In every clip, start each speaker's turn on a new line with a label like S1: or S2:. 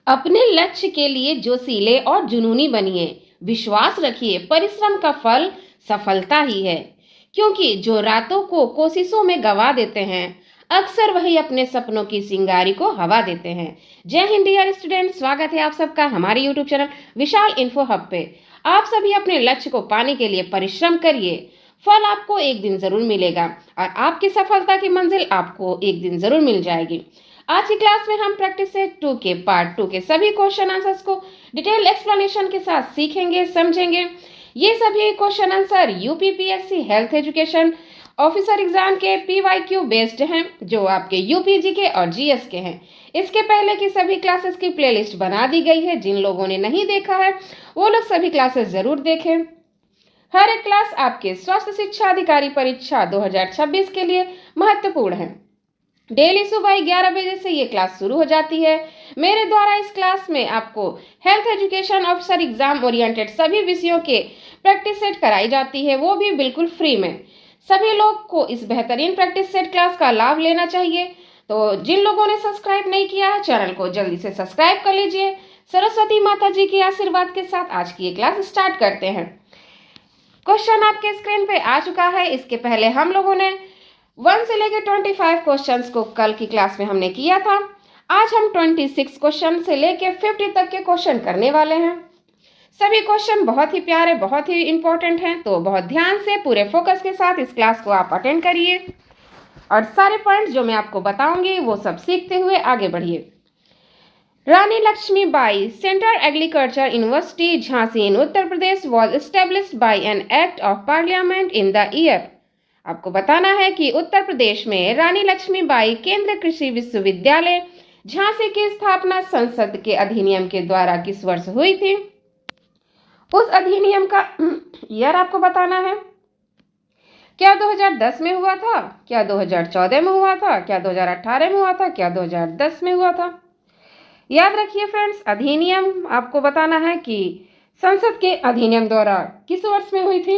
S1: अपने लक्ष्य के लिए जोशीले और जुनूनी बनिए। विश्वास रखिए, परिश्रम का फल सफलता ही है। क्योंकि जो रातों को कोशिशों में गवा देते हैं, अक्सर वही अपने सपनों की चिंगारी को हवा देते हैं। जय हिंद डियर स्टूडेंट, स्वागत है आप सबका हमारे यूट्यूब चैनल विशाल इन्फो हब पे। आप सभी अपने लक्ष्य को पाने के लिए परिश्रम करिए। फल आपको एक दिन जरूर मिलेगा और आपकी सफलता की मंजिल आपको एक दिन जरूर मिल जाएगी। आज की क्लास में हम प्रैक्टिस सेट 2 के पार्ट 2 के सभी क्वेश्चन आंसर्स को डिटेल एक्सप्लेनेशन के साथ सीखेंगे, समझेंगे। ये सभी question answer UPPSC health education officer exam के पीवाईक्यू बेस्ड हैं, जो आपके यूपीजी के और जीएस के हैं। इसके पहले की सभी क्लासेस की प्लेलिस्ट बना दी गई है। जिन लोगों ने नहीं देखा है वो लोग सभी क्लासेस जरूर देखें। हर एक क्लास आपके स्वास्थ्य शिक्षा अधिकारी परीक्षा 2026 के लिए महत्वपूर्ण है। डेली सुबह 11 बजे से ये क्लास शुरू हो जाती है। मेरे द्वारा इस क्लास में आपको health education officer exam oriented सभी विषयों के प्रैक्टिस सेट कराई जाती है, वो भी बिल्कुल फ्री में। सभी लोग को इस बेहतरीन प्रैक्टिस सेट क्लास का लाभ लेना चाहिए। तो जिन लोगों ने सब्सक्राइब नहीं किया है चैनल को जल्दी से सब्सक्राइब कर लीजिए। सरस्वती माता जी के आशीर्वाद के साथ आज की ये क्लास स्टार्ट करते हैं। क्वेश्चन आपके स्क्रीन पे आ चुका है। इसके पहले हम लोगों ने 1 से लेकर 25 क्वेश्चंस को कल की क्लास में हमने किया था। आज हम 26 क्वेश्चन से लेकर 50 तक के क्वेश्चन करने वाले हैं। सभी क्वेश्चन बहुत ही प्यारे, बहुत ही इंपॉर्टेंट हैं, तो बहुत ध्यान से पूरे फोकस के साथ इस क्लास को आप अटेंड करिए और सारे पॉइंट्स जो मैं आपको बताऊंगी वो सब सीखते हुए आगे बढ़िए। Rani Lakshmibai Central Agriculture University Jhansi in Uttar Pradesh was established by an act of parliament in the year. आपको बताना है कि उत्तर प्रदेश में रानी लक्ष्मीबाई केंद्रीय कृषि विश्वविद्यालय झांसी की स्थापना संसद के अधिनियम के द्वारा किस वर्ष हुई थी। उस अधिनियम का ईयर आपको बताना है। क्या 2010 में हुआ था, क्या 2014 में हुआ था, क्या 2018 में हुआ था, क्या 2010 में हुआ था। याद रखिए फ्रेंड्स, अधिनियम आपको बताना है कि संसद के अधिनियम द्वारा किस वर्ष में हुई थी।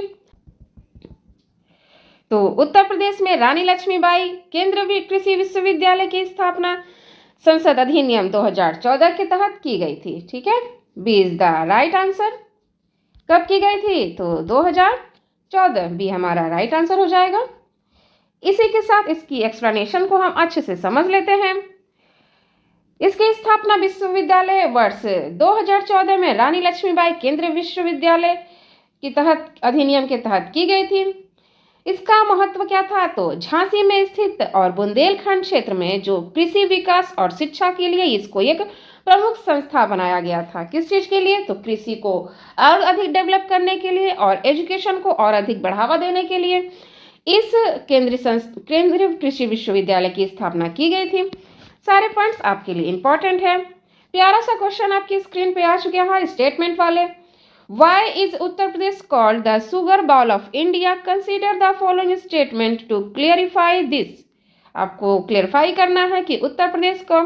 S1: तो उत्तर प्रदेश में रानी लक्ष्मीबाई केंद्रीय कृषि विश्वविद्यालय की स्थापना संसद अधिनियम 2014 के तहत की गई थी। ठीक है, B is the right answer. कब की गई थी, तो 2014 भी हमारा राइट आंसर हो जाएगा। इसी के साथ इसकी एक्सप्लेनेशन को हम अच्छे से समझ लेते हैं। इसकी स्थापना विश्वविद्यालय वर्ष 2014 में रानी लक्ष्मीबाई केंद्रीय विश्वविद्यालय के तहत अधिनियम के तहत की गई थी। इसका महत्व क्या था, तो झांसी में स्थित और बुंदेलखंड क्षेत्र में जो कृषि विकास और शिक्षा के लिए इसको एक प्रमुख संस्था बनाया गया था। किस चीज के लिए, तो कृषि को और अधिक डेवलप करने के लिए और एजुकेशन को और अधिक बढ़ावा देने के लिए इस केंद्रीय कृषि विश्वविद्यालय की स्थापना की गई थी। सारे पॉइंट्स आपके लिए इंपॉर्टेंट है। प्यारा सा क्वेश्चन आपकी स्क्रीन पे आ चुके हैं स्टेटमेंट वाले। Why is Uttar Pradesh called the sugar bowl of India? Consider the following statement to clarify this. आपको क्लेरिफाई करना है कि उत्तर प्रदेश को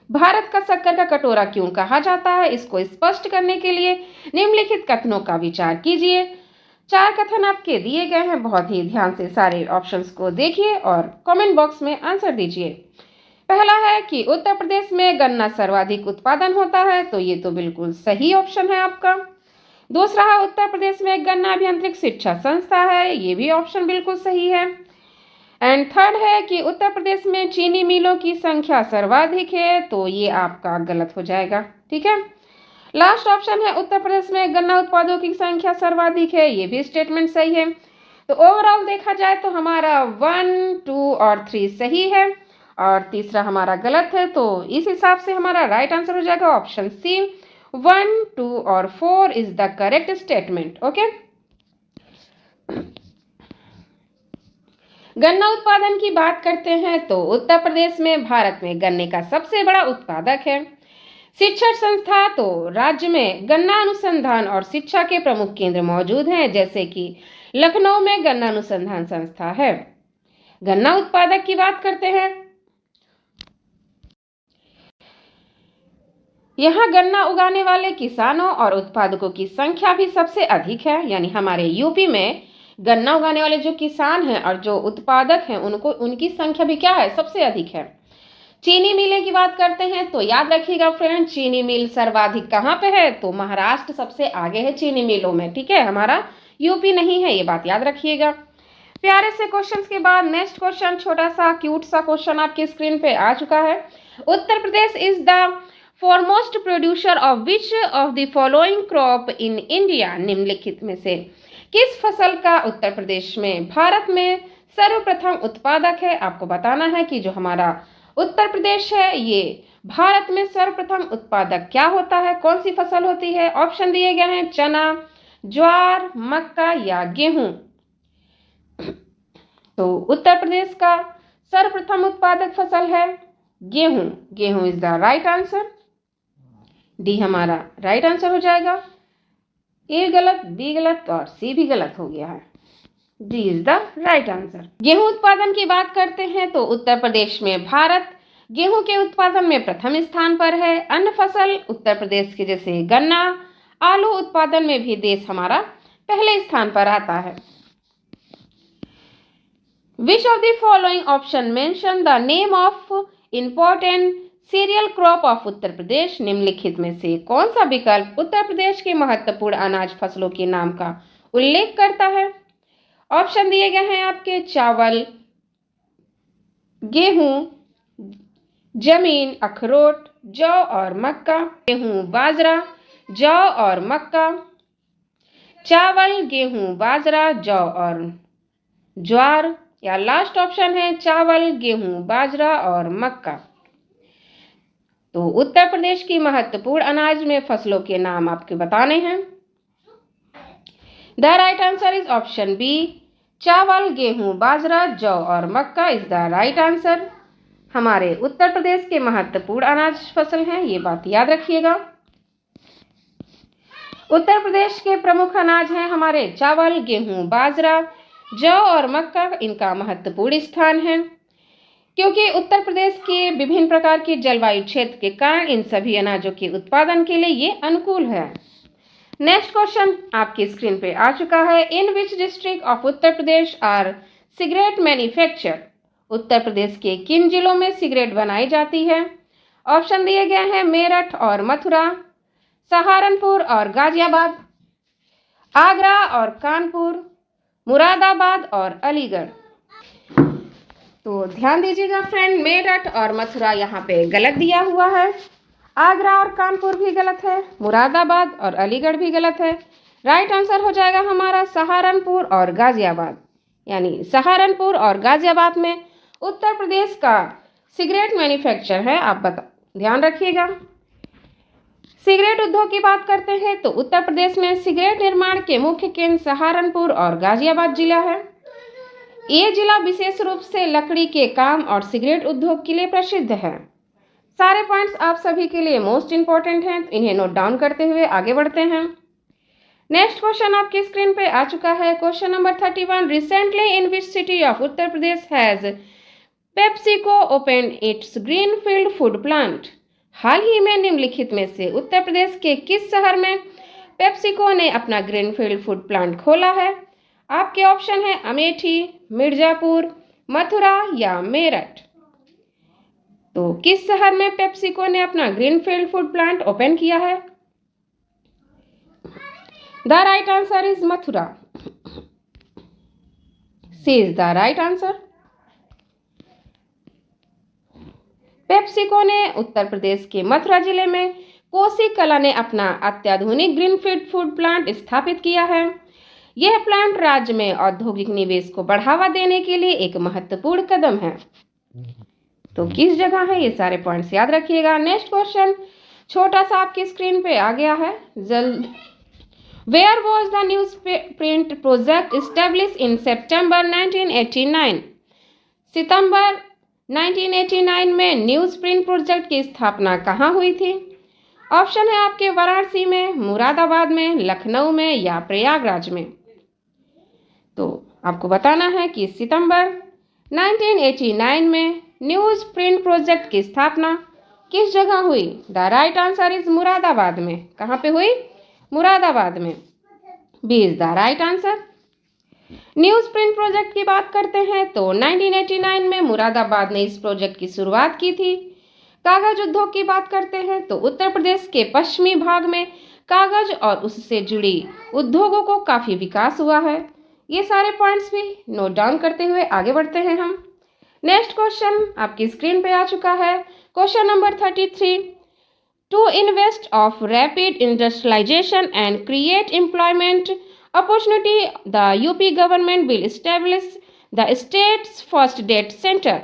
S1: भारत का शक्कर का कटोरा क्यों कहा जाता है। इसको स्पष्ट करने के लिए निम्नलिखित कथनों का विचार कीजिए। 4 कथन आपके दिए गए हैं, बहुत ही ध्यान से सारे ऑप्शंस को देखिए और कमेंट बॉक्स में आंसर दीजिए। पहला है कि उत्तर प्रदेश में गन्ना सर्वाधिक उत्पादन होता है, तो ये तो बिल्कुल सही ऑप्शन है आपका। दूसरा है उत्तर प्रदेश में गन्ना अभियांत्रिक शिक्षा संस्था है, ये भी ऑप्शन बिल्कुल सही है। एंड थर्ड है कि उत्तर प्रदेश में चीनी मिलों की संख्या सर्वाधिक है, तो ये आपका गलत हो जाएगा। ठीक है, लास्ट ऑप्शन है उत्तर प्रदेश में गन्ना उत्पादों की संख्या सर्वाधिक है, ये भी स्टेटमेंट सही है। तो ओवरऑल देखा जाए तो हमारा 1, 2 और 3 सही है और तीसरा हमारा गलत है। तो इस हिसाब से हमारा राइट आंसर हो जाएगा ऑप्शन सी। 1, 2 और 4 is the correct statement. Okay, गन्ना उत्पादन की बात करते हैं तो उत्तर प्रदेश में भारत में गन्ने का सबसे बड़ा उत्पादक है। शिक्षण संस्था, तो राज्य में गन्ना अनुसंधान और शिक्षा के प्रमुख केंद्र मौजूद हैं, जैसे कि लखनऊ में गन्ना अनुसंधान संस्था है। गन्ना उत्पादक की बात करते हैं, यहाँ गन्ना उगाने वाले किसानों और उत्पादकों की संख्या भी सबसे अधिक है। यानी हमारे यूपी में गन्ना उगाने वाले जो किसान हैं और जो उत्पादक हैं उनकी संख्या भी क्या है, सबसे अधिक है। चीनी मिलें की बात करते हैं तो याद रखिएगा फ्रेंड, चीनी मिल सर्वाधिक कहाँ पे है, तो महाराष्ट्र सबसे आगे है चीनी मिलों में, ठीक है, हमारा यूपी नहीं है, ये बात याद रखिएगा। प्यारे से क्वेश्चंस के बाद नेक्स्ट क्वेश्चन, छोटा सा क्यूट सा क्वेश्चन आपकी स्क्रीन पे आ चुका है। Uttar Pradesh is the foremost producer of which of the following crop in India, निम्नलिखित में से किस फसल का उत्तर प्रदेश में भारत में सर्वप्रथम उत्पादक है। आपको बताना है कि जो हमारा उत्तर प्रदेश है ये भारत में सर्वप्रथम उत्पादक क्या होता है, कौन सी फसल होती है। ऑप्शन दिए गए हैं चना, ज्वार, मक्का या गेहूं। तो उत्तर प्रदेश का सर्वप्रथम उत्पादक फसल है गेहूं। गेहूं is the right answer. D हमारा राइट आंसर हो जाएगा। ए गलत, बी गलत और सी भी गलत हो गया है। D is the right answer. गेहूं उत्पादन की बात करते हैं तो उत्तर प्रदेश में भारत गेहूं के उत्पादन में प्रथम स्थान पर है। अन्य फसल उत्तर प्रदेश के जैसे गन्ना, आलू उत्पादन में भी देश हमारा पहले स्थान पर आता है। Which of the following option mention the name of important cereal crop of Uttar Pradesh, निम्नलिखित में से कौन सा विकल्प उत्तर प्रदेश के महत्वपूर्ण अनाज फसलों के नाम का उल्लेख करता है। ऑप्शन दिए गए हैं आपके चावल, गेहूं, जमीन, अखरोट, जौ और मक्का। गेहूं, बाजरा, जौ और मक्का। चावल, गेहूं, बाजरा, जौ और ज्वार, या लास्ट ऑप्शन है चावल, गेहूं, बाजरा और मक्का। तो उत्तर प्रदेश की महत्वपूर्ण अनाज में फसलों के नाम आपके बताने हैं। The right answer is option B, चावल, गेहूं, बाजरा, जौ और मक्का इज द राइट आंसर। हमारे उत्तर प्रदेश के महत्वपूर्ण अनाज फसल हैं, ये बात याद रखिएगा। उत्तर प्रदेश के प्रमुख अनाज हैं हमारे चावल, गेहूं, बाजरा, जौ और मक्का। इनका महत्वपूर्ण स्थान है क्योंकि उत्तर प्रदेश के विभिन्न प्रकार के जलवायु क्षेत्र के कारण इन सभी अनाजों के उत्पादन के लिए ये अनुकूल है। नेक्स्ट क्वेश्चन आपकी स्क्रीन पे आ चुका है। In which district of Uttar Pradesh are cigarette manufacture, Uttar Pradesh के किन जिलों में सिगरेट बनाई जाती है। ऑप्शन दिए गए हैं मेरठ और मथुरा, सहारनपुर और गाजियाबाद, आगरा और कानपुर, मुरादाबाद और अलीगढ़। तो ध्यान दीजिएगा फ्रेंड, मेरठ और मथुरा यहाँ पे गलत दिया हुआ है, आगरा और कानपुर भी गलत है, मुरादाबाद और अलीगढ़ भी गलत है। राइट आंसर हो जाएगा हमारा सहारनपुर और गाजियाबाद। यानी सहारनपुर और गाजियाबाद में उत्तर प्रदेश का सिगरेट मैन्युफैक्चर है। आप ध्यान रखिएगा। सिगरेट उद्योग की बात करते हैं तो उत्तर प्रदेश में सिगरेट निर्माण के मुख्य केंद्र सहारनपुर और गाजियाबाद जिला है। ये जिला विशेष रूप से लकड़ी के काम और सिगरेट उद्योग के लिए प्रसिद्ध है। सारे पॉइंट्स आप सभी के लिए मोस्ट इंपॉर्टेंट हैं, तो इन्हें नोट डाउन करते हुए आगे बढ़ते हैं। नेक्स्ट क्वेश्चन आपकी स्क्रीन पे आ चुका है। Question number 31, recently in which city of Uttar Pradesh has PepsiCo open its greenfield food plant. हाल ही में निम्नलिखित में से उत्तर प्रदेश के किस शहर में पेप्सिको ने अपना ग्रीनफील्ड फूड प्लांट खोला है। आपके ऑप्शन है अमेठी, मिर्जापुर, मथुरा या मेरठ। तो किस शहर में पेप्सिको ने अपना ग्रीनफील्ड फूड प्लांट ओपन किया है। The right answer is Mathura. C is the right answer. PepsiCo ने उत्तर प्रदेश के मथुरा जिले में कोसी कला ने अपना अत्याधुनिक ग्रीनफील्ड फूड प्लांट स्थापित किया है। यह प्लांट राज्य में औद्योगिक निवेश को बढ़ावा देने के लिए एक महत्वपूर्ण कदम है। तो किस जगह है, ये सारे पॉइंट्स याद रखिएगा। नेक्स्ट क्वेश्चन छोटा सा आपकी स्क्रीन पे आ गया है जल्द। Where was the news print project establish in September 1989। सितंबर 1989 में न्यूज प्रिंट प्रोजेक्ट की स्थापना कहाँ हुई थी। ऑप्शन है आपके वाराणसी में, मुरादाबाद में, लखनऊ में या प्रयागराज में। तो आपको बताना है कि सितंबर 1989 में न्यूज प्रिंट प्रोजेक्ट की स्थापना किस जगह हुई। The right answer is Moradabad में। कहाँ पे हुई, मुरादाबाद में। B is the right answer. News print project की बात करते हैं तो 1989 में मुरादाबाद ने इस प्रोजेक्ट की शुरुआत की थी। कागज उद्योग की बात करते हैं तो उत्तर प्रदेश के पश्चिमी भाग में कागज और उससे जुड़ी उद्योगों को काफी विकास हुआ है। ये सारे पॉइंट्स भी नोट डाउन करते हुए आगे बढ़ते हैं हम। नेक्स्ट क्वेश्चन आपकी स्क्रीन पे आ चुका है। Question number 33। To invest of rapid industrialisation and create employment opportunity the UP government will establish the states first data centre.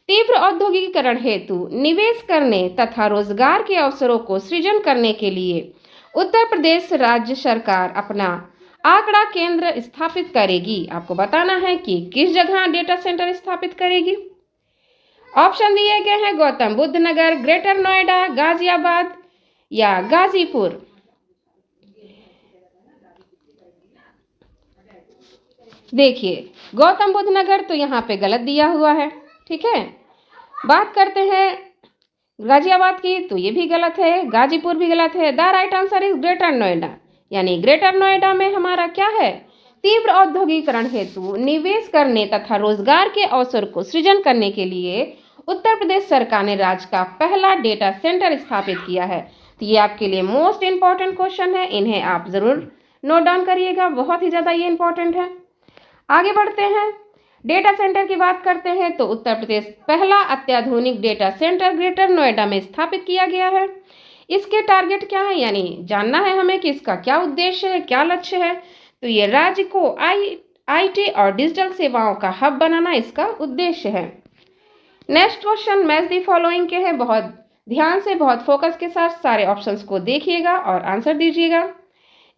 S1: तीव्र औद्योगिकीकरण हेतु निवेश करने तथा रोजगार के अवसरों को सृजन करने के लिए उत्तर प्रदेश राज्य सरकार अपना आंकड़ा केंद्र स्थापित करेगी। आपको बताना है कि किस जगह डेटा सेंटर स्थापित करेगी। ऑप्शन दिए गए हैं गौतम बुद्ध नगर, ग्रेटर नोएडा, गाजियाबाद या गाजीपुर। देखिए गौतम बुद्ध नगर तो यहाँ पे गलत दिया हुआ है, ठीक है। बात करते हैं गाजियाबाद की तो ये भी गलत है, गाजीपुर भी गलत है। The right answer is greater Noida, यानी ग्रेटर नोएडा में हमारा क्या है, तीव्र औद्योगिकरण हेतु निवेश करने तथा रोजगार के अवसर को सृजन करने के लिए उत्तर प्रदेश सरकार ने राज्य का पहला डेटा सेंटर स्थापित किया है। तो ये आपके लिए मोस्ट इंपॉर्टेंट क्वेश्चन है, इन्हें आप जरूर नोट डाउन करिएगा, बहुत ही ज्यादा ये इंपॉर्टेंट है। आगे बढ़ते हैं, डेटा सेंटर की बात करते हैं तो उत्तर प्रदेश पहला अत्याधुनिक डेटा सेंटर ग्रेटर नोएडा में स्थापित किया गया है। इसके टारगेट क्या है, यानी जानना है हमें कि इसका क्या उद्देश्य है, क्या लक्ष्य है। तो ये राज्य को आईटी और डिजिटल सेवाओं का हब बनाना इसका उद्देश्य है। Next question match the following के हैं, बहुत ध्यान से बहुत फोकस के साथ सारे ऑप्शंस को देखिएगा और आंसर दीजिएगा।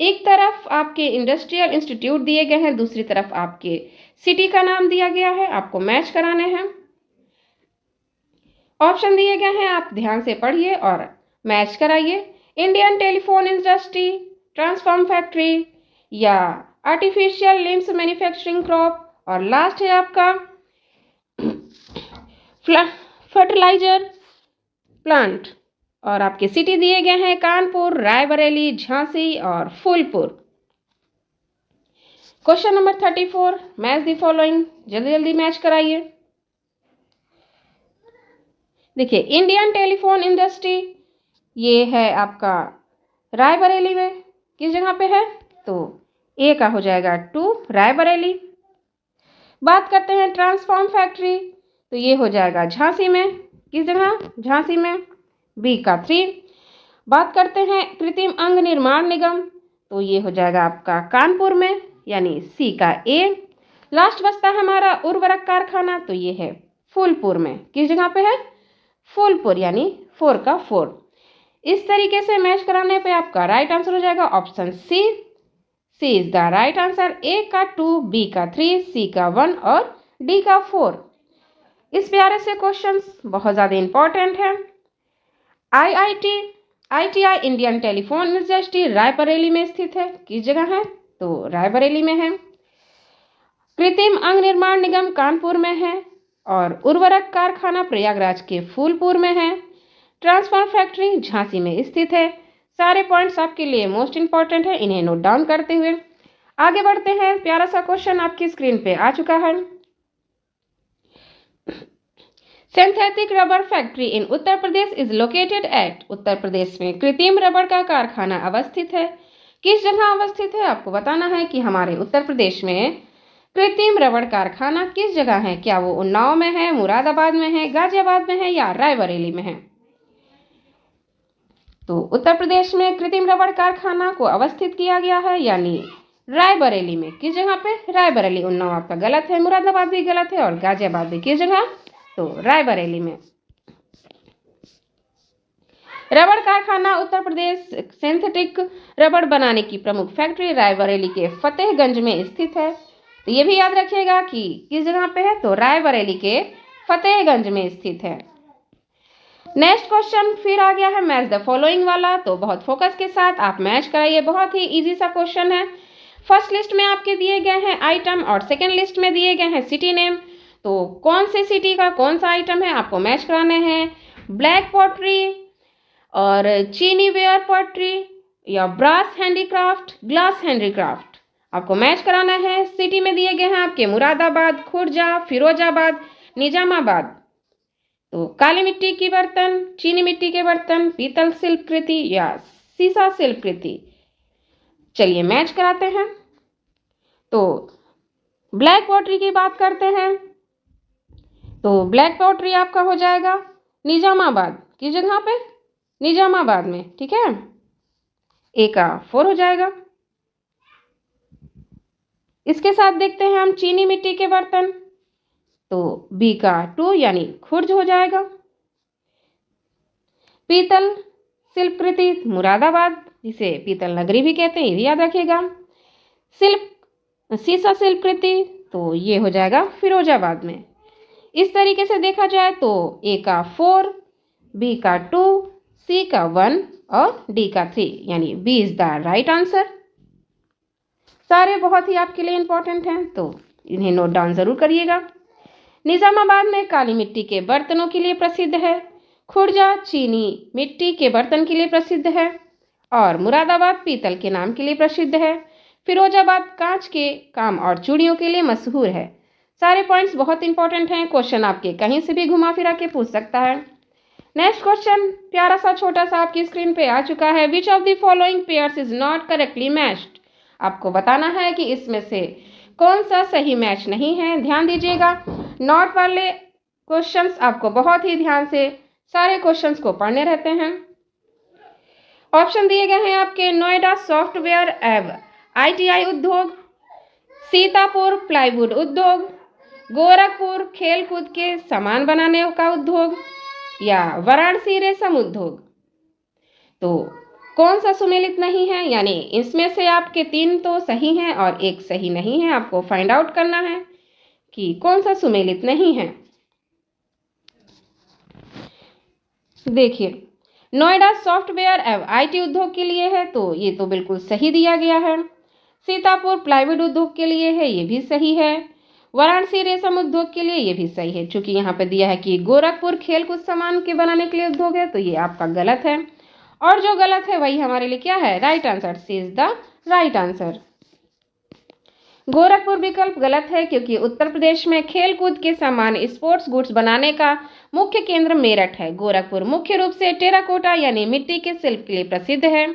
S1: एक तरफ आपके इंडस्ट्रियल इंस्टीट्यूट दिए गए हैं, दूसरी तरफ आपके सिटी का नाम दिया गया है, आपको मैच कराने हैं। ऑप्शन दिए गए हैं, आप ध्यान से पढ़िए और मैच कराइए। Indian telephone industry, transform factory या आर्टिफिशियल लिम्स मैन्युफैक्चरिंग क्रॉप, और लास्ट है आपका फर्टिलाइजर प्लांट। और आपके सिटी दिए गए हैं कानपुर, रायबरेली, झांसी और Phulpur. Question number 34 match the following, जल्दी जल्दी मैच कराइए। देखिए इंडियन टेलीफोन इंडस्ट्री ये है आपका रायबरेली में, किस जगह पे है, तो ए का हो जाएगा 2 रायबरेली। बात करते हैं ट्रांसफॉर्म फैक्ट्री तो ये हो जाएगा झांसी में, किस जगह, झांसी में, बी का 3। बात करते हैं कृत्रिम अंग निर्माण निगम तो ये हो जाएगा आपका कानपुर में, यानी सी का ए। लास्ट बचता है हमारा उर्वरक कारखाना तो ये है फूलपुर में, किस जगह पे है, फूलपुर, यानी 4 का 4। इस तरीके से मैच कराने पे आपका राइट आंसर हो जाएगा option C. C is the right answer. A का 2, बी का 3, सी का 1 और डी का 4। इस प्यारे से क्वेश्चंस बहुत ज़्यादा इंपॉर्टेंट है। IIT Indian telephone industry Raebareli में स्थित है, किस जगह है, तो रायबरेली में है। कृत्रिम अंग निर्माण निगम कानपुर में है और उर्वरक कारखाना प्रयागराज के फूलपुर में है। ट्रांसफॉर्म फैक्ट्री झांसी में स्थित है। सारे पॉइंट्स आपके लिए मोस्ट इंपॉर्टेंट है, इन्हें नोट डाउन करते हुए आगे बढ़ते हैं। प्यारा सा क्वेश्चन आपकी स्क्रीन पे आ चुका है। Synthetic rubber factory in Uttar Pradesh is located at, Uttar Pradesh में कृत्रिम रबर का कारखाना अवस्थित है, किस जगह अवस्थित है। आपको बताना है कि हमारे उत्तर प्रदेश में कृत्रिम रबर कारखाना किस जगह है, क्या वो उन्नाव में है, मुरादाबाद में है, गाजियाबाद में है या रायबरेली में है। तो उत्तर प्रदेश में कृत्रिम रबर कारखाना को अवस्थित किया गया है, यानी रायबरेली में, किस जगह पे, रायबरेली। उन्नाव आपका गलत है, मुरादाबाद भी गलत है और गाजियाबाद भी, किस जगह, तो रायबरेली में। रबर कारखाना उत्तर प्रदेश सिंथेटिक रबर बनाने की प्रमुख फैक्ट्री रायबरेली के फतेहगंज में स्थित है। तो ये भी याद रखिएगा कि किस जगह पे है, तो रायबरेली के फतेहगंज में स्थित है। नेक्स्ट क्वेश्चन फिर आ गया है मैच द फॉलोइंग वाला, तो बहुत फोकस के साथ आप मैच कराइए, बहुत ही इजी सा क्वेश्चन है। फर्स्ट लिस्ट में आपके दिए गए हैं आइटम और सेकंड लिस्ट में दिए गए हैं सिटी नेम। तो कौन से सिटी का कौन सा आइटम है आपको मैच कराने हैं, ब्लैक पॉटरी और चीनी वेयर पॉटरी या ब्रास हैंडीक्राफ्ट, ग्लास हैंडीक्राफ्ट, आपको मैच कराना है। सिटी में दिए गए हैं आपके मुरादाबाद, खुर्जा, फिरोजाबाद, निजामाबाद, तो काली मिट्टी की बर्तन, चीनी मिट्टी के बर्तन, पीतल शिल्पकृति या सीसा शिल्पकृति। चलिए मैच कराते हैं। तो ब्लैक पॉटरी की बात करते हैं। तो ब्लैक पॉटरी आपका हो जाएगा निजामाबाद की जगह पे, निजामाबाद में, ठीक है। ए का 4 हो जाएगा। इसके साथ देखते हैं हम चीनी मिट्टी के बर्तन। तो बी का 2 यानी खुर्ज हो जाएगा। पीतल शिल्पकृति मुरादाबाद, जिसे पीतल नगरी भी कहते हैं, ये भी याद रखिएगा। सीसा शिल्पकृति तो ये हो जाएगा फिरोजाबाद में। इस तरीके से देखा जाए तो ए का 4, बी का 2, सी का 1 और डी का 3 यानी B is the right answer. सारे बहुत ही आपके लिए इंपॉर्टेंट हैं, तो इन्हें नोट डाउन जरूर करिएगा। निजामाबाद में काली मिट्टी के बर्तनों के लिए प्रसिद्ध है, खुर्जा चीनी मिट्टी के बर्तन के लिए प्रसिद्ध है और मुरादाबाद पीतल के नाम के लिए प्रसिद्ध है। फिरोजाबाद कांच के काम और चूड़ियों के लिए मशहूर है। सारे पॉइंट्स बहुत इंपॉर्टेंट हैं। क्वेश्चन आपके कहीं से भी घुमा फिरा के पूछ सकता है। नेक्स्ट क्वेश्चन प्यारा सा छोटा सा आपकी स्क्रीन पे आ चुका है। विच of the following pairs is not correctly matched. आपको बताना है कि इसमें से कौन सा सही मैच नहीं है। ध्यान दीजिएगा, नॉट वाले क्वेश्चंस आपको बहुत ही ध्यान से सारे क्वेश्चंस को पढ़ने रहते हैं। ऑप्शन दिए गए हैं आपके नोएडा सॉफ्टवेयर एवं ITI उद्योग, सीतापुर प्लाईवुड उद्योग, गोरखपुर खेल कूद के सामान बनाने का उद्योग या वाराणसी रेशम उद्योग। तो कौन सा सुमेलित नहीं है, यानी इसमें से आपके 3 तो सही हैं और 1 सही नहीं है। आपको फाइंड आउट करना है कि कौन सा सुमेलित नहीं है। देखिए, नोएडा सॉफ्टवेयर एवं IT उद्योग के लिए है तो ये तो बिल्कुल सही दिया गया है। सीतापुर प्लाईवुड उद्योग के लिए है, ये भी सही है। वाराणसी रेशम उद्योग के लिए ये भी सही है। चूंकि यहाँ पे दिया है कि गोरखपुर खेल कूद सामान के बनाने के लिए उद्योग है, तो ये आपका गलत है और जो गलत है वही हमारे लिए क्या है, right answer. C is the right answer. Gorakhpur विकल्प गलत है क्योंकि उत्तर प्रदेश में खेल कूद के सामान स्पोर्ट्स गुड्स बनाने का मुख्य केंद्र मेरठ है। गोरखपुर मुख्य रूप से टेराकोटा यानी मिट्टी के शिल्प के लिए प्रसिद्ध है।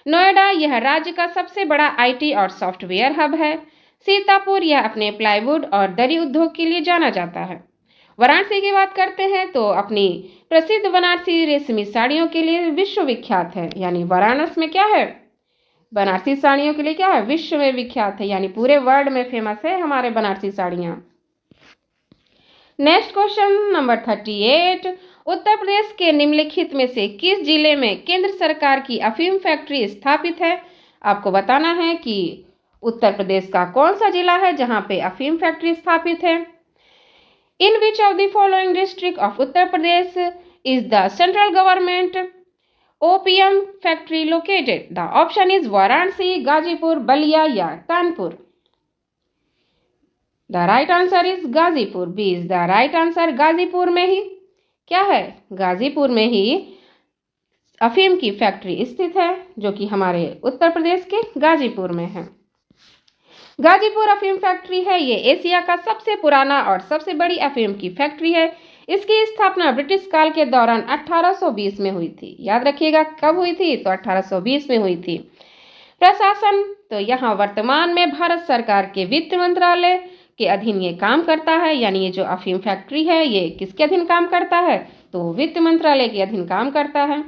S1: नोएडा यह राज्य का सबसे बड़ा IT और सॉफ्टवेयर हब है। सीतापुर यह अपने प्लाईवुड और दरी उद्योग के लिए जाना जाता है। वाराणसी की बात करते हैं तो अपनी प्रसिद्ध बनारसी रेशमी साड़ियों के लिए विश्व विख्यात है। यानी वाराणसी में क्या है, बनारसी साड़ियों के लिए क्या है, विश्व में विख्यात है, यानी पूरे वर्ल्ड में फेमस है हमारे बनारसी साड़ियाँ। Next question number 38। उत्तर प्रदेश के निम्नलिखित में से किस जिले में केंद्र सरकार की अफीम फैक्ट्री स्थापित है। आपको बताना है कि उत्तर प्रदेश का कौन सा जिला है जहां पे अफीम फैक्ट्री स्थापित है। In which of the following district of Uttar Pradesh is the central government opium factory located. The option is Varanasi, Ghazipur, Ballia या Kanpur. The right answer is Ghazipur. B is the right answer. Ghazipur में ही क्या है, गाजीपुर में ही अफीम की फैक्ट्री स्थित है, जो कि हमारे उत्तर प्रदेश के गाजीपुर में है। गाजीपुर अफीम फैक्ट्री है, ये एशिया का सबसे पुराना और सबसे बड़ी अफीम की फैक्ट्री है। इसकी स्थापना ब्रिटिश काल के दौरान 1820 में हुई थी। याद रखिएगा कब हुई थी, तो 1820 में हुई थी। प्रशासन तो यहाँ वर्तमान में भारत सरकार के वित्त मंत्रालय के अधीन ये काम करता है। यानी ये जो अफीम फैक्ट्री है ये किसके अधीन काम करता है, तो वित्त मंत्रालय के अधीन काम करता है।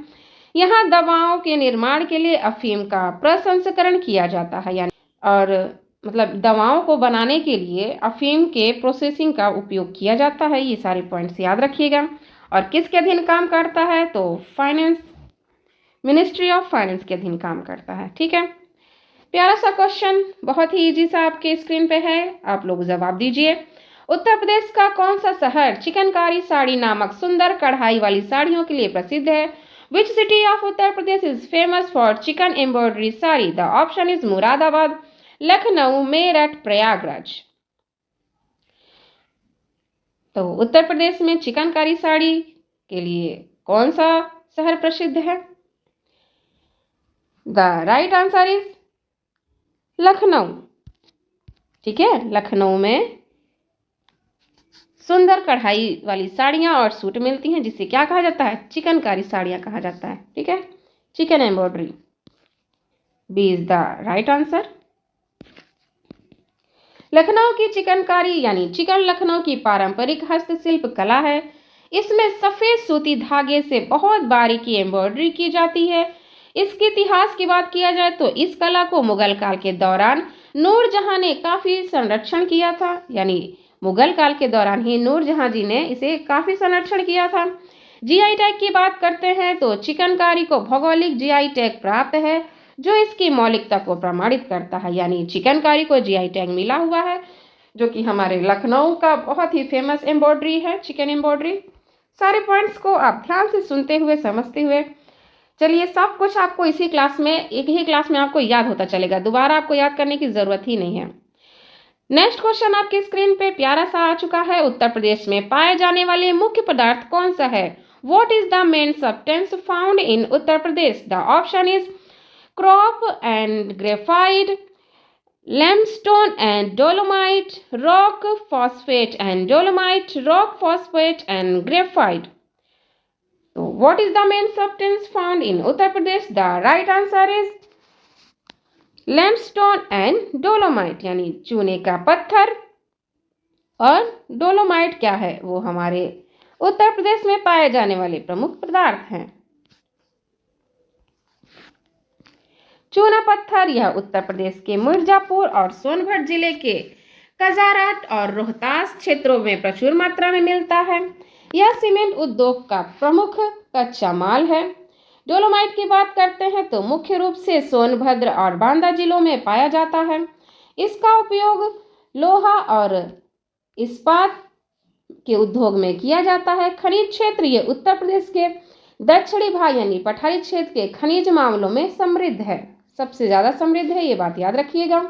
S1: यहाँ दवाओं के निर्माण के लिए अफीम का प्रसंस्करण किया जाता है, यानी और मतलब दवाओं को बनाने के लिए अफीम के प्रोसेसिंग का उपयोग किया जाता है। ये सारे पॉइंट्स याद रखिएगा। और किसके अधीन काम करता है, तो फाइनेंस, मिनिस्ट्री ऑफ फाइनेंस के अधीन काम करता है। ठीक है, प्यारा सा क्वेश्चन, बहुत ही इजी सा आपके स्क्रीन पे है, आप लोग जवाब दीजिए। उत्तर प्रदेश का कौन सा शहर चिकनकारी साड़ी नामक सुंदर कढ़ाई वाली साड़ियों के लिए प्रसिद्ध है। विच city of Uttar Pradesh is famous for chicken embroidery sari. The option is Moradabad, Lucknow, Meerut, Prayagraj. तो उत्तर प्रदेश में चिकनकारी साड़ी के लिए कौन सा शहर प्रसिद्ध है। The right answer is Lucknow. ठीक है, लखनऊ में सुंदर कढ़ाई वाली साड़ियाँ और सूट मिलती हैं, जिसे क्या कहा जाता है? चिकनकारी साड़ियाँ कहा जाता है। ठीक है, chicken embroidery. B is the right answer. Lucknow की चिकनकारी यानी चिकन लखनऊ की पारंपरिक हस्तशिल्प कला है। इसमें सफेद सूती धागे से बहुत बारीकी एम्ब्रॉयडरी की जाती है। इसके इतिहास की बात किया जाए तो इस कला को मुगल काल के दौरान नूरजहां ने काफी संरक्षण किया था, यानी मुगल काल के दौरान ही नूरजहां जी ने इसे काफी संरक्षण किया था। जीआई टैग की बात करते हैं तो चिकनकारी को भौगोलिक जीआई टैग प्राप्त है, जो इसकी मौलिकता को प्रमाणित करता है, यानी चिकनकारी को जीआई टैग मिला हुआ है, जो कि हमारे लखनऊ का बहुत ही फेमस एम्ब्रॉयडरी है, चिकन एम्ब्रॉयडरी। सारे पॉइंट्स को आप ध्यान से सुनते हुए समझते हुए चलिए, सब कुछ आपको इसी क्लास में, एक ही क्लास में आपको याद होता चलेगा, दोबारा आपको याद करने की जरूरत ही नहीं है। नेक्स्ट क्वेश्चन आपकी स्क्रीन पे प्यारा सा आ चुका है। उत्तर प्रदेश में पाए जाने वाले मुख्य पदार्थ कौन सा है? What is the main substance found in Uttar Pradesh? The option is crop and graphite, limestone and dolomite, rock phosphate and dolomite, rock phosphate and graphite. So what is the main substance found in Uttar Pradesh? The right answer is limestone and dolomite, यानी चूने का पत्थर और dolomite क्या है? वो हमारे उत्तर प्रदेश में पाए जाने वाले प्रमुख पदार्थ हैं। चूना पत्थर यह उत्तर प्रदेश के मिर्जापुर और सोनभद्र जिले के कजारट और रोहतास क्षेत्रों में प्रचुर मात्रा में मिलता है। यह सीमेंट उद्योग का प्रमुख कच्चा माल है। डोलोमाइट की बात करते हैं तो मुख्य रूप से सोनभद्र और बांदा जिलों में पाया जाता है। इसका उपयोग लोहा और इस्पात के उद्योग में किया जाता है। खनिज क्षेत्र ये उत्तर प्रदेश के दक्षिणी भाग यानी पठारी क्षेत्र के खनिज मामलों में समृद्ध है, सबसे ज्यादा समृद्ध है, ये बात याद रखिएगा।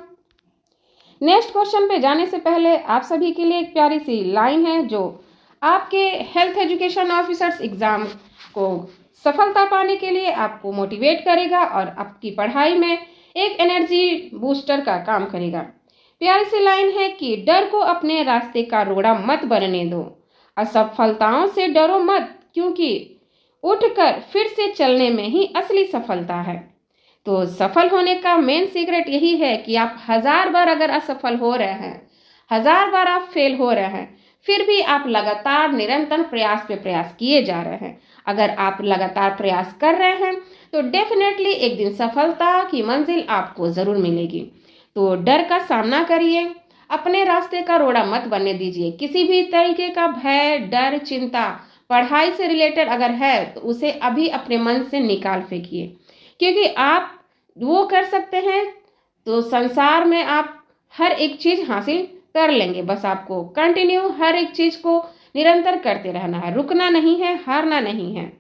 S1: नेक्स्ट क्वेश्चन पे जाने से पहले आप सभी के लिए एक प्यारी सी लाइन है, जो आपके हेल्थ एजुकेशन ऑफिसर्स एग्जाम को सफलता पाने के लिए आपको मोटिवेट करेगा और आपकी पढ़ाई में एक एनर्जी बूस्टर का काम करेगा। प्यारी सी लाइन है कि डर को अपने रास्ते का रोड़ा मत बनने दो, असफलताओं से डरो मत, क्योंकि उठकर फिर से चलने में ही असली सफलता है। तो सफल होने का मेन सीक्रेट यही है कि आप 1000 बार अगर असफल हो रहे हैं, 1000 बार आप फेल हो रहे हैं, फिर भी आप लगातार निरंतर प्रयास पे प्रयास किए जा रहे हैं। अगर आप लगातार प्रयास कर रहे हैं तो डेफिनेटली एक दिन सफलता की मंजिल आपको जरूर मिलेगी। तो डर का सामना करिए, अपने रास्ते का रोड़ा मत बनने दीजिए। किसी भी तरीके का भय, डर, चिंता पढ़ाई से रिलेटेड अगर है तो उसे अभी अपने मन से निकाल फेंकिए, क्योंकि आप वो कर सकते हैं तो संसार में आप हर एक चीज हासिल कर लेंगे। बस आपको कंटिन्यू हर एक चीज को निरंतर करते रहना है, रुकना नहीं है, हारना नहीं है।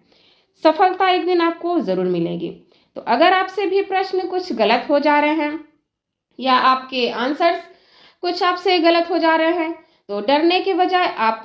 S1: सफलता एक दिन आपको जरूर मिलेगी। तो अगर आपसे भी प्रश्न कुछ गलत हो जा रहे हैं या आपके आंसर्स कुछ आपसे गलत हो जा रहे हैं, तो डरने के बजाय आप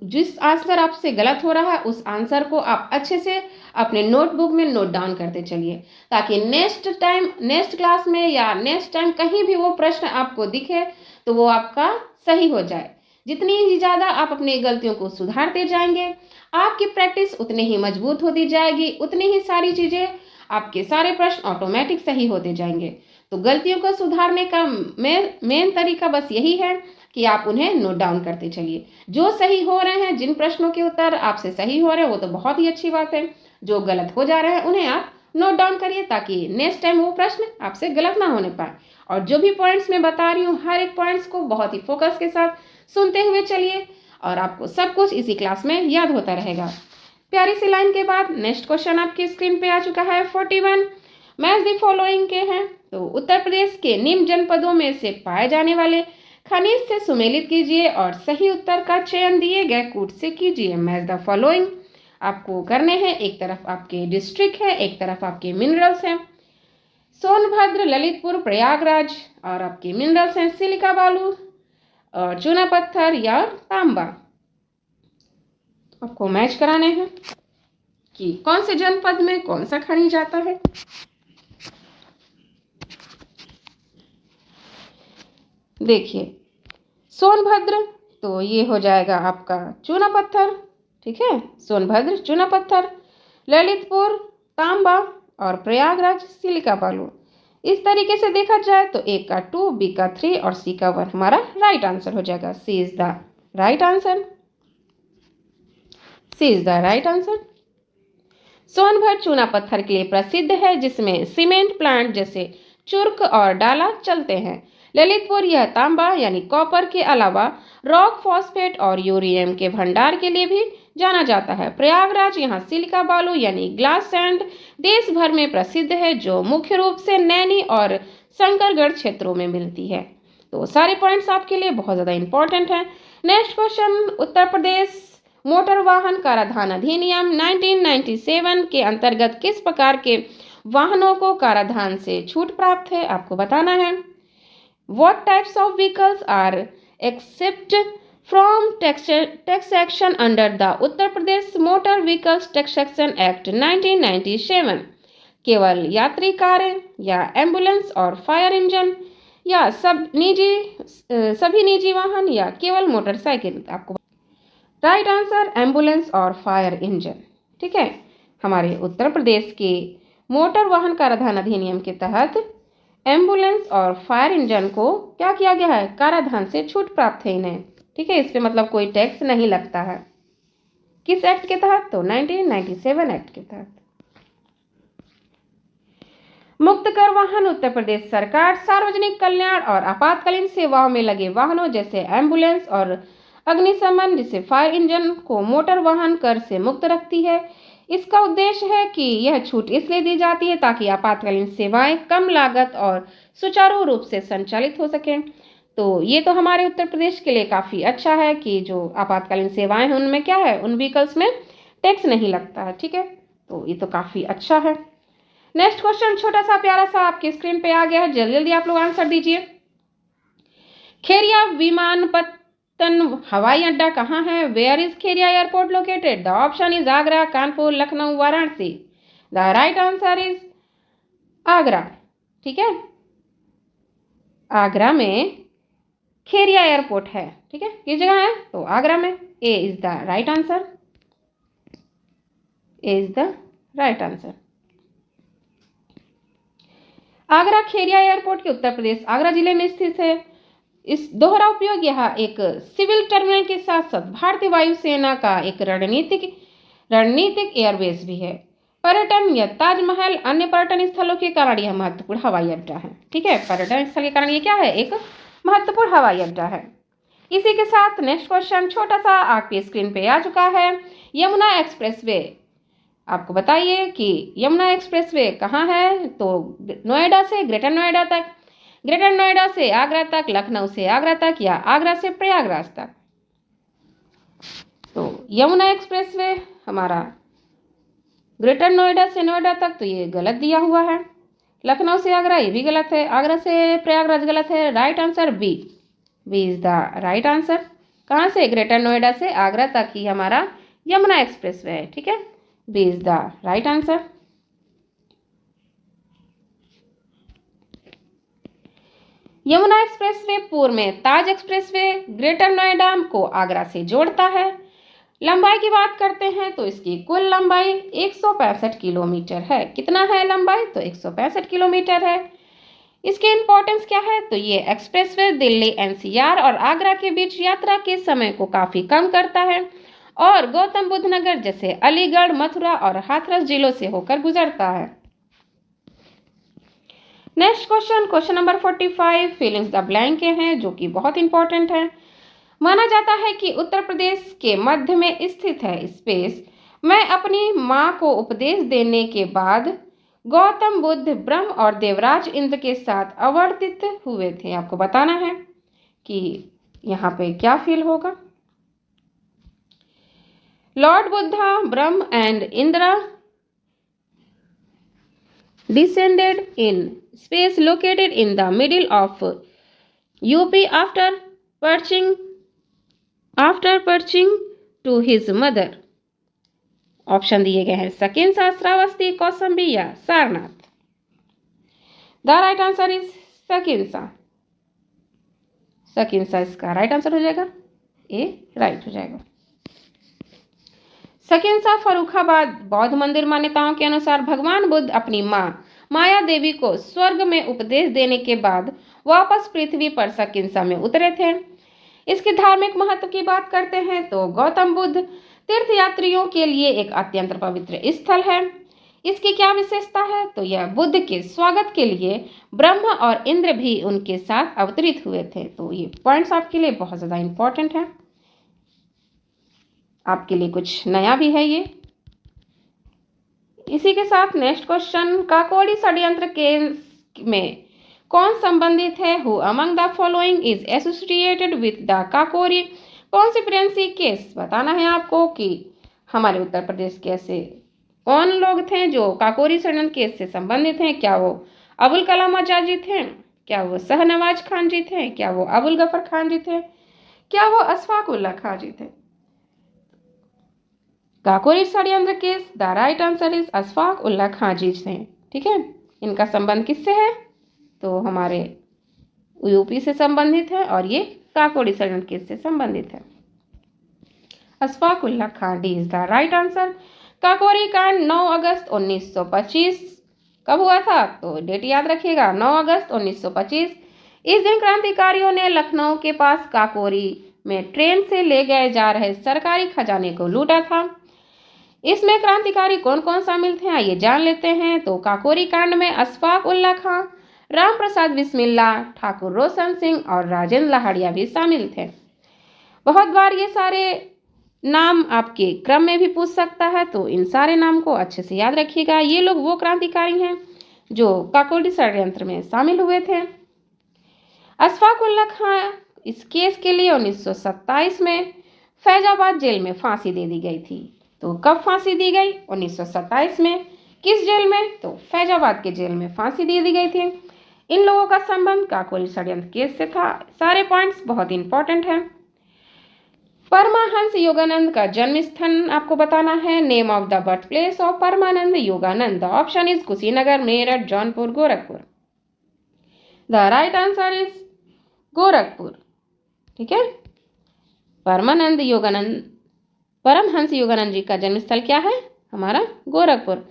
S1: जिस आंसर आपसे गलत हो रहा है उस आंसर को आप अच्छे से अपने नोटबुक में नोट डाउन करते चलिए, ताकि नेक्स्ट क्लास में या नेक्स्ट टाइम कहीं भी वो प्रश्न आपको दिखे तो वो आपका सही हो जाए। जितनी ही ज़्यादा आप अपनी गलतियों को सुधारते जाएंगे, आपकी प्रैक्टिस उतनी ही मजबूत होती जाएगी, उतनी ही सारी चीज़ें, आपके सारे प्रश्न ऑटोमेटिक सही होते जाएंगे। तो गलतियों को सुधारने का मेन तरीका बस यही है कि आप उन्हें नोट डाउन करते चलिए। जो सही हो रहे हैं, जिन प्रश्नों के उत्तर आपसे सही हो रहे हैं वो तो बहुत ही अच्छी बात है। जो गलत हो जा रहे हैं उन्हें आप नोट डाउन करिए, ताकि नेक्स्ट टाइम वो प्रश्न आपसे गलत ना होने पाए। और जो भी पॉइंट्स मैं बता रही हूँ, हर एक पॉइंट्स को बहुत ही फोकस के साथ सुनते हुए चलिए और आपको सब कुछ इसी क्लास में याद होता रहेगा। प्यारी सी लाइन के बाद नेक्स्ट क्वेश्चन आपकी स्क्रीन पे आ चुका है। 41 मैच द फॉलोइंग के हैं। तो उत्तर प्रदेश के निम्न जनपदों में से पाए जाने वाले खनिज से सुमेलित कीजिए और सही उत्तर का चयन दिए गए कूट से कीजिए। मैच द फॉलोइंग आपको करने हैं। एक तरफ आपके डिस्ट्रिक्ट है, एक तरफ आपके मिनरल्स हैं। सोनभद्र, ललितपुर, प्रयागराज, और आपके मिनरल्स हैं सिलिका बालू और चूना पत्थर या तांबा। आपको मैच कराने हैं कि कौन से जनपद में कौन सा खनिज आता है। देखिए, सोनभद्र तो ये हो जाएगा आपका चूना पत्थर, ठीक है, सोनभद्र चूना पत्थर, ललितपुर तांबा और प्रयागराज सिलिका बालू। इस तरीके से देखा जाए तो ए का 2, बी का 3 और सी का 1 हमारा राइट आंसर हो जाएगा। C is the right answer. C is the right answer. Sonbhadra चूना पत्थर के लिए प्रसिद्ध है, जिसमें सीमेंट प्लांट जैसे चुर्क और डाला चलते हैं। ललितपुर यह तांबा यानी कॉपर के अलावा रॉक फॉस्फेट और यूरेनियम के भंडार के लिए भी जाना जाता है। प्रयागराज यहाँ सिलिका बालू यानी ग्लास सैंड देश भर में प्रसिद्ध है, जो मुख्य रूप से नैनी और शंकरगढ़ क्षेत्रों में मिलती है। तो सारे पॉइंट्स आपके लिए बहुत ज़्यादा इंपॉर्टेंट हैं। Next question, Uttar Pradesh motor वाहन कराधान अधिनियम 1997 के अंतर्गत किस प्रकार के वाहनों को कराधान से छूट प्राप्त है, आपको बताना है। What types of vehicles are exempt from taxation under the Uttar Pradesh motor vehicles taxation act 1997? केवल यात्री कारें या एम्बुलेंस और फायर इंजन या सभी निजी वाहन या केवल मोटरसाइकिल? आपको राइट आंसर एम्बुलेंस और फायर इंजन, ठीक है। हमारे उत्तर प्रदेश के मोटर वाहन कराधान अधिनियम के तहत एम्बुलेंस और फायर इंजन को क्या किया गया है, कराधान से छूट प्राप्त है इन्हें, ठीक है। इस पे मतलब कोई टैक्स नहीं लगता है। किस एक्ट के तहत? तो 1997 एक्ट के तहत। मुक्त कर वाहन उत्तर प्रदेश सरकार सार्वजनिक कल्याण और आपातकालीन सेवाओं में लगे वाहनों जैसे एम्बुलेंस और अग्निशमन जिसे फायर इंजन को मोटर वाहन कर से मुक्त रखती है। इसका उद्देश्य है कि यह छूट इसलिए दी जाती है ताकि आपातकालीन सेवाएं कम लागत और सुचारू रूप से संचालित हो सकें। तो ये तो हमारे उत्तर प्रदेश के लिए काफ़ी अच्छा है कि जो आपातकालीन सेवाएं हैं उनमें क्या है, उन व्हीकल्स में टैक्स नहीं लगता है, ठीक है। तो ये तो काफ़ी अच्छा है। नेक्स्ट क्वेश्चन छोटा सा प्यारा सा आपकी स्क्रीन पे आ गया है, जल्दी जल्दी आप लोग आंसर दीजिए। खेरिया विमानपत्तन हवाई अड्डा कहाँ है? Where is Kheria airport located? The option is Agra, Kanpur, Lucknow, Varanasi. The right answer is Agra, ठीक है। आगरा में खेरिया एयरपोर्ट है, ठीक है। किस जगह है? तो आगरा में। A is the right answer. A is the right answer. Agra Kheria airport के उत्तर प्रदेश आगरा जिले में स्थित है। इस दोहरा उपयोग यह एक सिविल टर्मिनल के साथ साथ भारतीय वायुसेना का एक रणनीतिक एयरबेस भी है। पर्यटन या ताजमहल अन्य पर्यटन स्थलों के कारण यह महत्वपूर्ण हवाई अड्डा है, ठीक है। पर्यटन स्थल के कारण ये क्या है, एक महत्वपूर्ण हवाई अड्डा है। इसी के साथ नेक्स्ट क्वेश्चन छोटा सा आपकी स्क्रीन पे आ चुका है। यमुना एक्सप्रेसवे, आपको बताइए कि यमुना एक्सप्रेसवे कहाँ है? तो नोएडा से ग्रेटर नोएडा तक, ग्रेटर नोएडा से आगरा तक, लखनऊ से आगरा तक या आगरा से प्रयागराज तक। तो यमुना एक्सप्रेसवे हमारा ग्रेटर नोएडा से नोएडा तक, तो ये गलत दिया हुआ है। लखनऊ से आगरा ये भी गलत है, आगरा से प्रयागराज गलत है। Right answer B, B is the right answer. कहाँ से? ग्रेटर नोएडा से आगरा तक ही हमारा यमुना एक्सप्रेसवे है, ठीक है। B is the right answer. Yamuna expressway पूर्व में ताज एक्सप्रेसवे ग्रेटर नोएडा को आगरा से जोड़ता है। लंबाई की बात करते हैं तो इसकी कुल लंबाई 165 किलोमीटर है। कितना है लंबाई? तो 165 किलोमीटर है। इसकी इंपॉर्टेंस क्या है? तो ये एक्सप्रेसवे दिल्ली एनसीआर और आगरा के बीच यात्रा के समय को काफ़ी कम करता है और गौतम बुद्ध नगर जैसे अलीगढ़, मथुरा और हाथरस जिलों से होकर गुजरता है। Next question, question number 45 fillings the blank के हैं, जो कि बहुत इंपॉर्टेंट है। माना जाता है कि उत्तर प्रदेश के मध्य में स्थित है स्पेस मैं अपनी माँ को उपदेश देने के बाद गौतम बुद्ध ब्रह्म और देवराज इंद्र के साथ अवर्तित हुए थे। आपको बताना है कि यहाँ पे क्या फील होगा। Lord Buddha, Brahma and Indra descended in space located in the middle of UP after perching to his mother. Option दिए गए हैं सकिंसा, श्रावस्ती, कौसंबी या Sarnath. The right answer is Sankisa. Sankisa इसका राइट आंसर हो जाएगा। ए राइट हो जाएगा। सेकेंड सा फर्रुखाबाद बौद्ध मंदिर मान्यताओं के अनुसार भगवान बुद्ध अपनी माँ माया देवी को स्वर्ग में उपदेश देने के बाद वापस पृथ्वी पर सकिंसा में उतरे थे। इसके धार्मिक महत्व की बात करते हैं तो गौतम बुद्ध तीर्थयात्रियों के लिए एक अत्यंत पवित्र स्थल है। इसकी क्या विशेषता है तो यह बुद्ध के स्वागत के लिए ब्रह्मा और इंद्र भी उनके साथ अवतरित हुए थे। तो ये पॉइंट्स आपके लिए बहुत ज़्यादा इंपॉर्टेंट है, आपके लिए कुछ नया भी है ये। इसी के साथ नेक्स्ट क्वेश्चन, काकोरी षड्यंत्र केस में कौन संबंधित है? Who among the following is associated with the Kakori conspiracy case? बताना है आपको कि हमारे उत्तर प्रदेश के ऐसे कौन लोग थे जो काकोरी षड्यंत्र केस से संबंधित हैं। क्या वो अबुल कलाम आजाद जी थे? क्या वो शाहनवाज खान जी थे? क्या वो अबुल गफर खान जी थे? क्या वो अशफाक उल्लाह खान जी थे? काकोरी षड्यंत्र case the right answer is Ashfaq Ullah Khan ji से। ठीक है, इनका संबंध किससे है तो हमारे यूपी से संबंधित है और ये काकोरी षड्यंत्र केस से संबंधित है। Ashfaq Ullah Khan D is the right answer. Kakori कांड 9 अगस्त 1925 कब हुआ था तो डेट याद रखिएगा, 9 अगस्त 1925। इस दिन क्रांतिकारियों ने लखनऊ के पास काकोरी में ट्रेन से ले गए जा रहे सरकारी खजाने को लूटा था। इसमें क्रांतिकारी कौन कौन शामिल थे आइए जान लेते हैं। तो काकोरी कांड में अशफाक उल्लाह खां, राम प्रसाद बिस्मिल्ला, ठाकुर रोशन सिंह और राजेंद्र लाहड़िया भी शामिल थे। बहुत बार ये सारे नाम आपके क्रम में भी पूछ सकता है, तो इन सारे नाम को अच्छे से याद रखिएगा। ये लोग वो क्रांतिकारी हैं जो काकोरी षड्यंत्र में शामिल हुए थे। अशफाक उल्लाह खां इस केस के लिए 1927 में फैजाबाद जेल में फांसी दे दी गई थी। तो कब फांसी दी गई 1927 में, किस जेल में तो फैजाबाद के जेल में फांसी दे दी गई थी। इन लोगों का संबंध काकोरी षड्यंत्र केस से था। सारे पॉइंट्स बहुत इंपॉर्टेंट हैं। परमाहंस योगानंद का जन्म स्थान आपको बताना है। Name of the birth place of Paramanand Yogananda, the option is Kushinagar, Meerut, Jaunpur, Gorakhpur. The right answer is Gorakhpur. ठीक है, परमानंद योगानंद परमहंस योगानंद जी का जन्मस्थल क्या है हमारा गोरखपुर।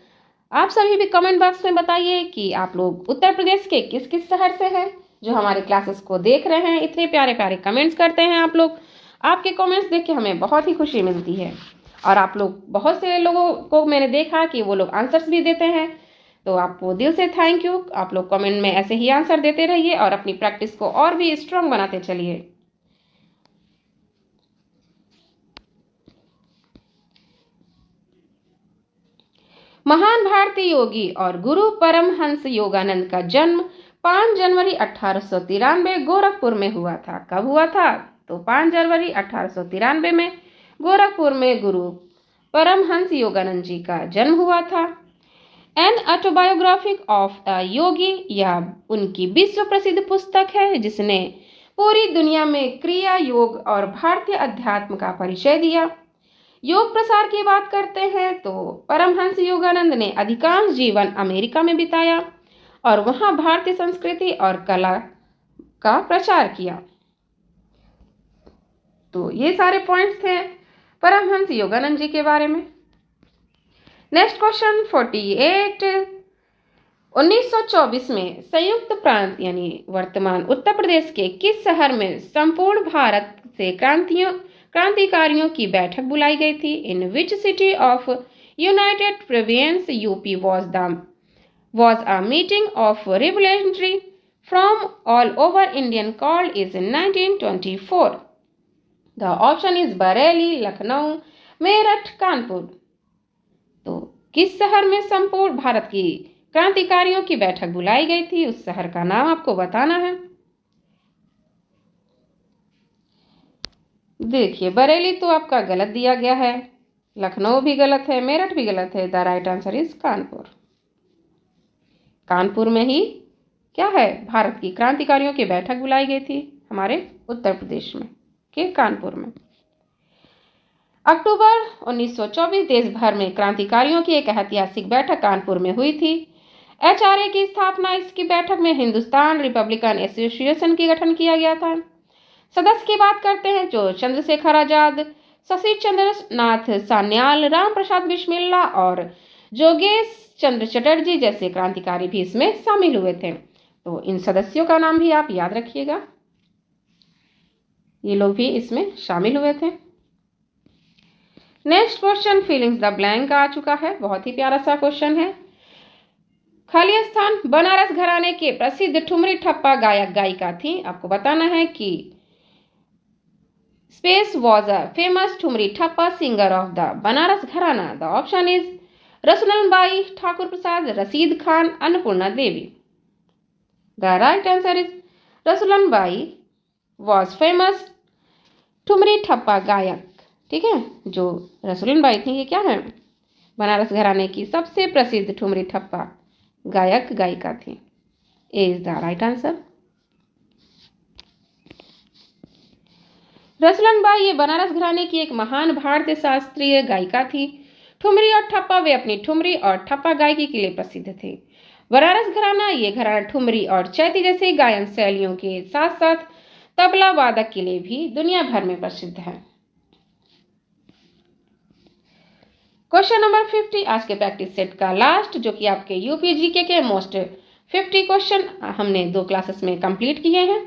S1: आप सभी भी कमेंट बॉक्स में बताइए कि आप लोग उत्तर प्रदेश के किस किस शहर से हैं जो हमारे क्लासेस को देख रहे हैं। इतने प्यारे प्यारे कमेंट्स करते हैं आप लोग। आपके कमेंट्स देख के हमें बहुत ही खुशी मिलती है और आप लोग बहुत से लोगों को मैंने देखा कि वो लोग आंसर्स भी देते हैं, तो आपको दिल से थैंक यू। आप लोग कमेंट में ऐसे ही आंसर देते रहिए और अपनी प्रैक्टिस को और भी स्ट्रांग बनाते चलिए। महान भारतीय योगी और गुरु परमहंस योगानंद का जन्म 5 जनवरी 1893 गोरखपुर में हुआ था। कब हुआ था तो 5 जनवरी 1893 में गोरखपुर में गुरु परमहंस योगानंद जी का जन्म हुआ था। एन ऑटोबायोग्राफी ऑफ अ योगी, यह उनकी विश्व प्रसिद्ध पुस्तक है जिसने पूरी दुनिया में क्रिया योग और भारतीय अध्यात्म का परिचय दिया। योग प्रसार की बात करते हैं तो परमहंस योगानंद ने अधिकांश जीवन अमेरिका में बिताया और वहां भारतीय संस्कृति और कला का प्रचार किया। तो ये सारे पॉइंट्स थे परमहंस योगानंद जी के बारे में। नेक्स्ट क्वेश्चन 48, 1924 में संयुक्त प्रांत यानी वर्तमान उत्तर प्रदेश के किस शहर में संपूर्ण भारत से क्रांतिकारियों की बैठक बुलाई गई थी? In which city of United Province UP was a meeting of revolutionary from all over Indian called is in 1924. The option is Bareilly, Lucknow, Meerut, Kanpur. तो किस शहर में संपूर्ण भारत की क्रांतिकारियों की बैठक बुलाई गई थी, उस शहर का नाम आपको बताना है। देखिए बरेली तो आपका गलत दिया गया है, लखनऊ भी गलत है, मेरठ भी गलत है। The right answer is Kanpur. Kanpur में ही क्या है भारत की क्रांतिकारियों की बैठक बुलाई गई थी हमारे उत्तर प्रदेश में के कानपुर में। अक्टूबर 1924 देश भर में क्रांतिकारियों की एक ऐतिहासिक बैठक कानपुर में हुई थी। HRA की स्थापना, इसकी बैठक में हिंदुस्तान रिपब्लिकन एसोसिएशन की गठन किया गया था। सदस्य की बात करते हैं जो चंद्रशेखर आजाद, शशि चंद्र नाथ सान्याल, राम प्रसाद बिस्मिल्ला और जोगेश चंद्र चटर्जी जैसे क्रांतिकारी भी इसमें शामिल हुए थे। तो इन सदस्यों का नाम भी आप याद रखिएगा, ये लोग भी इसमें शामिल हुए थे। Next question fillings the blank आ चुका है, बहुत ही प्यारा सा क्वेश्चन है। खाली स्थान बनारस घराने के प्रसिद्ध ठुमरी ठप्पा गायक गायिका थी। आपको बताना है कि space was a famous thumri ठप्पा सिंगर ऑफ द बनारस घराना। The option is Rasulan by, Thakur Prasad, Rashid Khan, Annapurna Devi. The right answer is Rasulan by was famous thumri ठप्पा गायक। ठीक है, जो रसूलन बाई थी ये क्या है, बनारस घराने की सबसे प्रसिद्ध ठुमरी ठप्पा गायक गायिका थी। A is the right answer. Rasoolan Bai ये बनारस घराने की एक महान भारतीय शास्त्रीय गायिका थी। ठुमरी और ठप्पा वे अपनी ठुमरी और ठप्पा गायकी के लिए प्रसिद्ध थे। बनारस घराना ये घराना ठुमरी और चैती जैसी गायन शैलियों के साथ साथ तबला वादक के लिए भी दुनिया भर में प्रसिद्ध है। क्वेश्चन नंबर 50 आज के प्रैक्टिस सेट का लास्ट, जो कि आपके यूपी जीके के मोस्ट 50 क्वेश्चन हमने 2 क्लासेस में कंप्लीट किए हैं।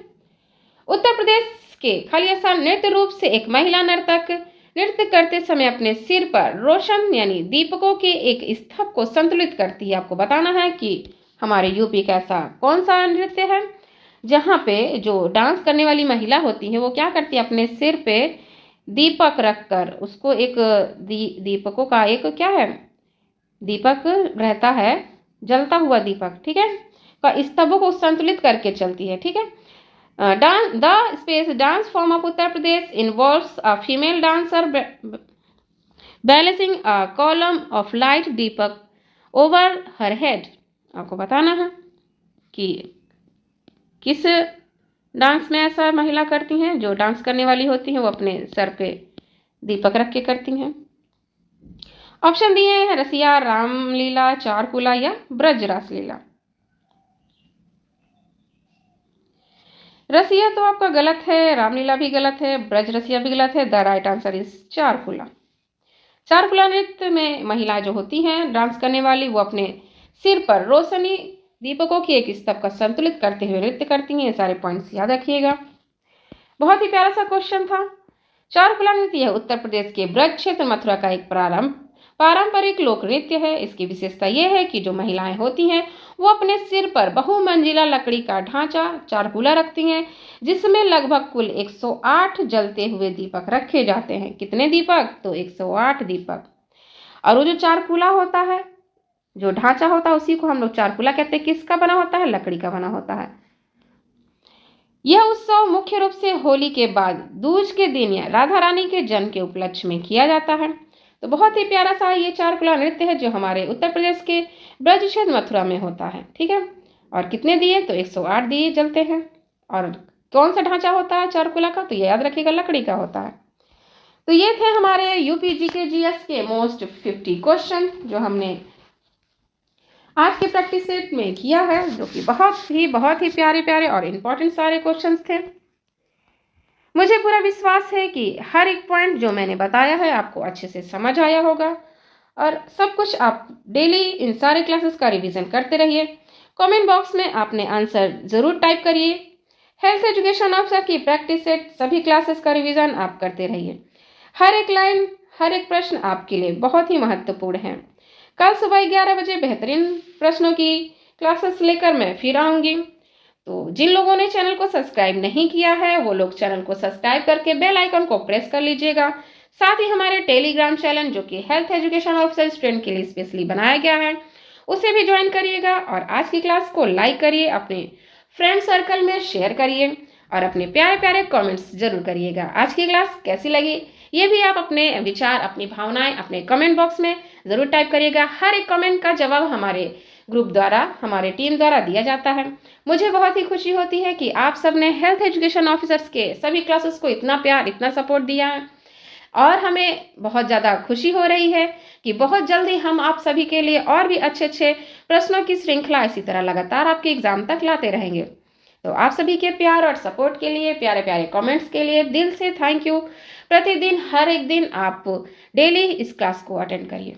S1: उत्तर प्रदेश के खालिस्तान नृत्य रूप से एक महिला नर्तक नृत्य करते समय अपने सिर पर रोशन यानी दीपकों के एक स्तंभ को संतुलित करती है। आपको बताना है कि हमारे यूपी का ऐसा कौन सा नृत्य है जहाँ पे जो डांस करने वाली महिला होती है वो क्या करती है, अपने सिर पे दीपक रखकर उसको एक दीपकों का एक क्या है, दीपक रहता है, जलता हुआ दीपक, ठीक है, का स्तंभों को संतुलित करके चलती है। ठीक है, the space dance form of Uttar Pradesh involves a female dancer balancing a column of light Deepak over her head. आपको बताना है कि किस डांस में ऐसा महिला करती हैं, जो डांस करने वाली होती हैं वो अपने सर पे दीपक रख के करती हैं। ऑप्शन दिए हैं रसिया, रामलीला, चारकुला या ब्रज रासलीला। रसिया तो आपका गलत है, रामलीला भी गलत है, ब्रज रसिया भी गलत है। The right answer is Charkula. Charkula नृत्य में महिला जो होती हैं डांस करने वाली वो अपने सिर पर रोशनी दीपकों की एक स्तंभ का संतुलित करते हुए नृत्य करती हैं। ये सारे पॉइंट्स याद रखिएगा, बहुत ही प्यारा सा क्वेश्चन था। चारकुला नृत्य उत्तर प्रदेश के ब्रज क्षेत्र मथुरा का एक पारंपरिक लोक नृत्य है। इसकी विशेषता यह है कि जो महिलाएं होती हैं वो अपने सिर पर बहुमंजिला लकड़ी का ढांचा चारकुला रखती हैं, जिसमें लगभग कुल 108 जलते हुए दीपक रखे जाते हैं। कितने दीपक? तो 108 दीपक। और वो जो चारकुला होता है, जो ढांचा होता है, उसी को हम लोग चारकुला कहते हैं। किसका बना होता है? लकड़ी का बना होता है। यह उत्सव मुख्य रूप से होली के बाद दूज के दिन या राधा रानी के जन्म के उपलक्ष्य में किया जाता है। तो बहुत ही प्यारा सा ये चारकुला नृत्य है जो हमारे उत्तर प्रदेश के ब्रज क्षेत्र मथुरा में होता है। ठीक है, और कितने दिए? तो 108 दिए जलते हैं। और कौन सा ढांचा होता है चारकुला का? तो ये याद रखिएगा, लकड़ी का होता है। तो ये थे हमारे यूपी जीके जीएस के मोस्ट 50 क्वेश्चन जो हमने आज के प्रैक्टिस सेट में किया है, जो कि बहुत ही प्यारे प्यारे और इम्पोर्टेंट सारे क्वेश्चंस थे। मुझे पूरा विश्वास है कि हर एक पॉइंट जो मैंने बताया है आपको अच्छे से समझ आया होगा और सब कुछ आप डेली इन सारे क्लासेस का रिवीजन करते रहिए। कमेंट बॉक्स में आपने आंसर ज़रूर टाइप करिए। हेल्थ एजुकेशन ऑफिसर की प्रैक्टिस सेट सभी क्लासेस का रिवीजन आप करते रहिए। हर एक लाइन, हर एक प्रश्न आपके लिए बहुत ही महत्वपूर्ण है। कल सुबह 11 बजे बेहतरीन प्रश्नों की क्लासेस लेकर मैं फिर आऊँगी। तो जिन लोगों ने चैनल को सब्सक्राइब नहीं किया है वो लोग चैनल को सब्सक्राइब करके बेल आइकन को प्रेस कर लीजिएगा। साथ ही हमारे टेलीग्राम चैनल जो कि हेल्थ एजुकेशन ऑफिसर स्टूडेंट के लिए स्पेशली बनाया गया है उसे भी ज्वाइन करिएगा। और आज की क्लास को लाइक करिए, अपने फ्रेंड सर्कल में शेयर करिए और अपने प्यारे प्यारे कमेंट्स जरूर करिएगा। आज की क्लास कैसी लगी ये भी आप अपने विचार, अपनी भावनाएं अपने कमेंट बॉक्स में ज़रूर टाइप करिएगा। हर एक कमेंट का जवाब हमारे ग्रुप द्वारा, हमारे टीम द्वारा दिया जाता है। मुझे बहुत ही खुशी होती है कि आप सब ने हेल्थ एजुकेशन ऑफिसर्स के सभी क्लासेस को इतना प्यार, इतना सपोर्ट दिया है और हमें बहुत ज़्यादा खुशी हो रही है कि बहुत जल्दी हम आप सभी के लिए और भी अच्छे अच्छे प्रश्नों की श्रृंखला इसी तरह लगातार आपके एग्जाम तक लाते रहेंगे। तो आप सभी के प्यार और सपोर्ट के लिए, प्यारे प्यारे कमेंट्स के लिए दिल से थैंक यू। प्रतिदिन हर एक दिन आप डेली इस क्लास को अटेंड करिए।